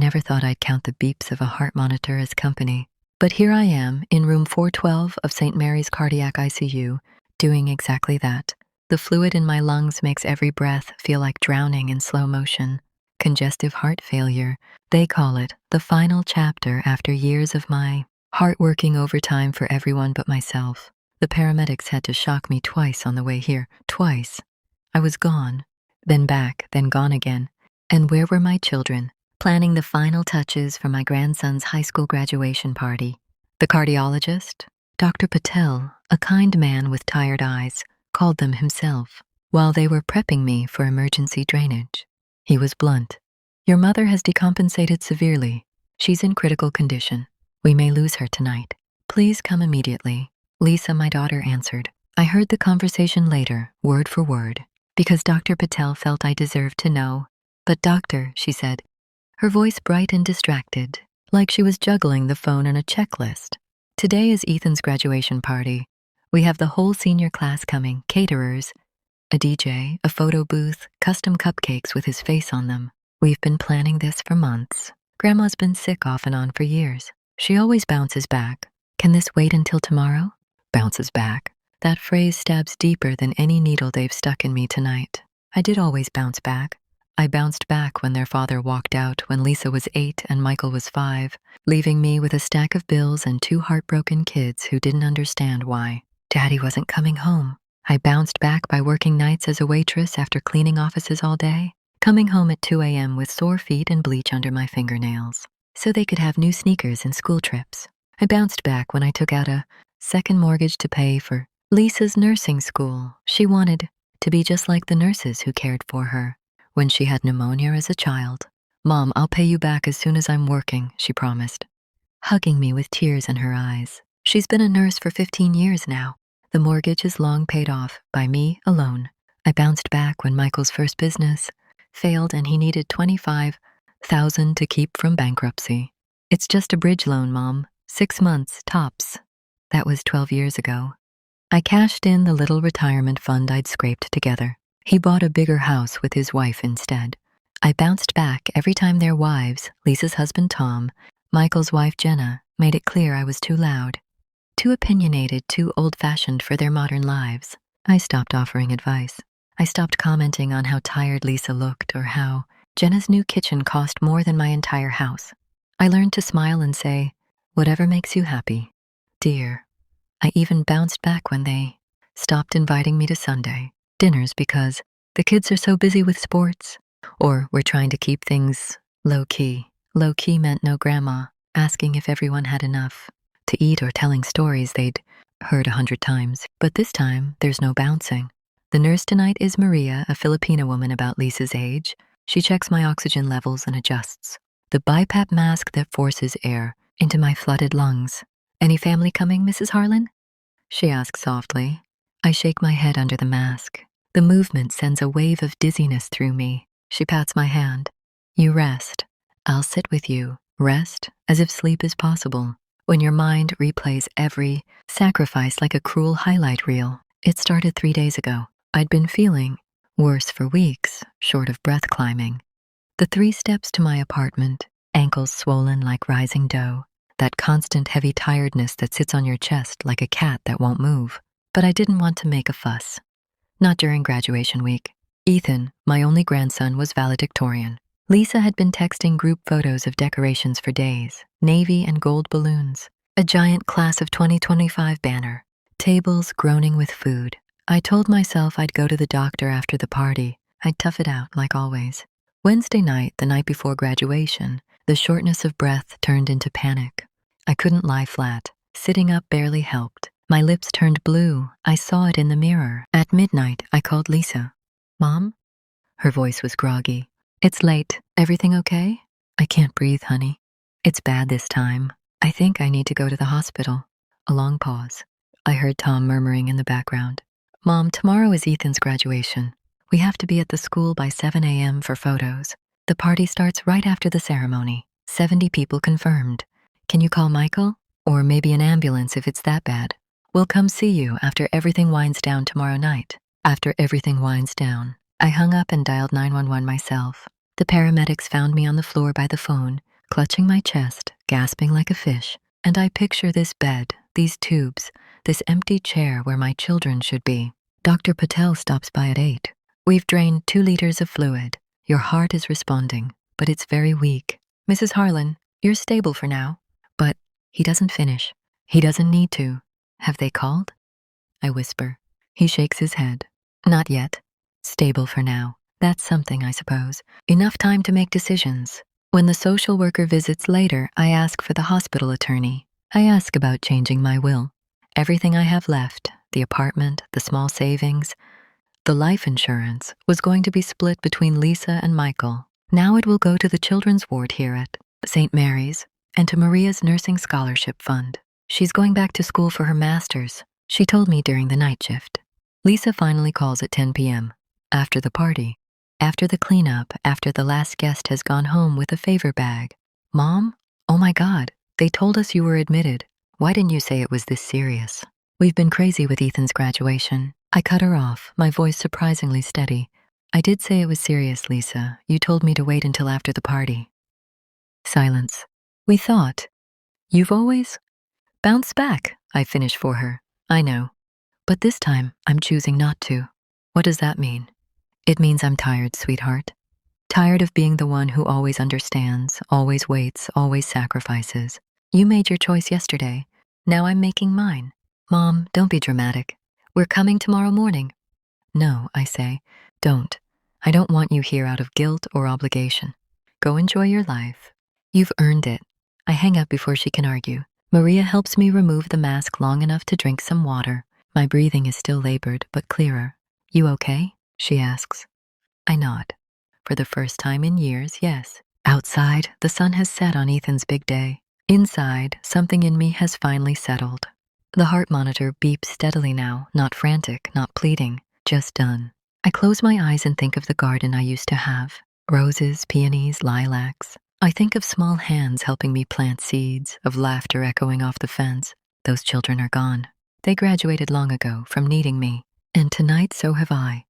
never thought I'd count the beeps of a heart monitor as company. But here I am, in room 412 of St. Mary's Cardiac ICU, doing exactly that. The fluid in my lungs makes every breath feel like drowning in slow motion. Congestive heart failure, they call it, the final chapter after years of my heart working overtime for everyone but myself. The paramedics had to shock me twice on the way here. Twice. I was gone, then back, then gone again. And where were my children? Planning the final touches for my grandson's high school graduation party. The cardiologist, Dr. Patel, a kind man with tired eyes, called them himself, while they were prepping me for emergency drainage. He was blunt. Your mother has decompensated severely. She's in critical condition. We may lose her tonight. Please come immediately. Lisa, my daughter, answered. I heard the conversation later, word for word, because Dr. Patel felt I deserved to know. But doctor, she said, her voice bright and distracted, like she was juggling the phone and a checklist. Today is Ethan's graduation party. We have the whole senior class coming, caterers, a DJ, a photo booth, custom cupcakes with his face on them. We've been planning this for months. Grandma's been sick off and on for years. She always bounces back. Can this wait until tomorrow? Bounces back. That phrase stabs deeper than any needle they've stuck in me tonight. I did always bounce back. I bounced back when their father walked out when Lisa was 8 and Michael was 5, leaving me with a stack of bills and 2 heartbroken kids who didn't understand why Daddy wasn't coming home. I bounced back by working nights as a waitress after cleaning offices all day, coming home at 2 a.m. with sore feet and bleach under my fingernails, so they could have new sneakers and school trips. I bounced back when I took out a second mortgage to pay for Lisa's nursing school. She wanted to be just like the nurses who cared for her when she had pneumonia as a child. Mom, I'll pay you back as soon as I'm working, she promised, hugging me with tears in her eyes. She's been a nurse for 15 years now. The mortgage is long paid off by me alone. I bounced back when Michael's first business failed and he needed $25,000 to keep from bankruptcy. It's just a bridge loan, Mom. 6 months, tops. That was 12 years ago. I cashed in the little retirement fund I'd scraped together. He bought a bigger house with his wife instead. I bounced back every time their wives, Lisa's husband Tom, Michael's wife Jenna, made it clear I was too loud, too opinionated, too old-fashioned for their modern lives. I stopped offering advice. I stopped commenting on how tired Lisa looked or how Jenna's new kitchen cost more than my entire house. I learned to smile and say, whatever makes you happy, dear. I even bounced back when they stopped inviting me to Sunday dinners because the kids are so busy with sports, or we're trying to keep things low-key. Low-key meant no grandma asking if everyone had enough to eat or telling stories they'd heard 100 times. But this time, there's no bouncing. The nurse tonight is Maria, a Filipina woman about Lisa's age. She checks my oxygen levels and adjusts the BiPAP mask that forces air into my flooded lungs. Any family coming, Mrs. Harlan? She asks softly. I shake my head under the mask. The movement sends a wave of dizziness through me. She pats my hand. You rest. I'll sit with you. Rest, as if sleep is possible. When your mind replays every sacrifice like a cruel highlight reel. It started 3 days ago. I'd been feeling worse for weeks, short of breath climbing. The 3 steps to my apartment, ankles swollen like rising dough, that constant heavy tiredness that sits on your chest like a cat that won't move. But I didn't want to make a fuss. Not during graduation week. Ethan, my only grandson, was valedictorian. Lisa had been texting group photos of decorations for days, navy and gold balloons, a giant class of 2025 banner, tables groaning with food. I told myself I'd go to the doctor after the party. I'd tough it out, like always. Wednesday night, the night before graduation, the shortness of breath turned into panic. I couldn't lie flat. Sitting up barely helped. My lips turned blue. I saw it in the mirror. At midnight, I called Lisa. Mom? Her voice was groggy. It's late. Everything okay? I can't breathe, honey. It's bad this time. I think I need to go to the hospital. A long pause. I heard Tom murmuring in the background. Mom, tomorrow is Ethan's graduation. We have to be at the school by 7 a.m. for photos. The party starts right after the ceremony. 70 people confirmed. Can you call Michael? Or maybe an ambulance if it's that bad. We'll come see you after everything winds down tomorrow night. After everything winds down. I hung up and dialed 911 myself. The paramedics found me on the floor by the phone, clutching my chest, gasping like a fish, and I picture this bed, these tubes, this empty chair where my children should be. Dr. Patel stops by at 8. We've drained 2 liters of fluid. Your heart is responding, but it's very weak. Mrs. Harlan, you're stable for now. But he doesn't finish. He doesn't need to. Have they called? I whisper. He shakes his head. Not yet. Stable for now. That's something, I suppose. Enough time to make decisions. When the social worker visits later, I ask for the hospital attorney. I ask about changing my will. Everything I have left, the apartment, the small savings, the life insurance, was going to be split between Lisa and Michael. Now it will go to the children's ward here at St. Mary's and to Maria's nursing scholarship fund. She's going back to school for her master's. She told me during the night shift. Lisa finally calls at 10 p.m. After the party. After the cleanup, after the last guest has gone home with a favor bag. Mom? Oh my God, they told us you were admitted. Why didn't you say it was this serious? We've been crazy with Ethan's graduation. I cut her off, my voice surprisingly steady. I did say it was serious, Lisa. You told me to wait until after the party. Silence. We thought. You've always bounced back, I finish for her. I know. But this time, I'm choosing not to. What does that mean? It means I'm tired, sweetheart. Tired of being the one who always understands, always waits, always sacrifices. You made your choice yesterday. Now I'm making mine. Mom, don't be dramatic. We're coming tomorrow morning. No, I say, don't. I don't want you here out of guilt or obligation. Go enjoy your life. You've earned it. I hang up before she can argue. Maria helps me remove the mask long enough to drink some water. My breathing is still labored, but clearer. You okay? She asks. I nod. For the first time in years, yes. Outside, the sun has set on Ethan's big day. Inside, something in me has finally settled. The heart monitor beeps steadily now, not frantic, not pleading, just done. I close my eyes and think of the garden I used to have. Roses, peonies, lilacs. I think of small hands helping me plant seeds, of laughter echoing off the fence. Those children are gone. They graduated long ago from needing me. And tonight so have I.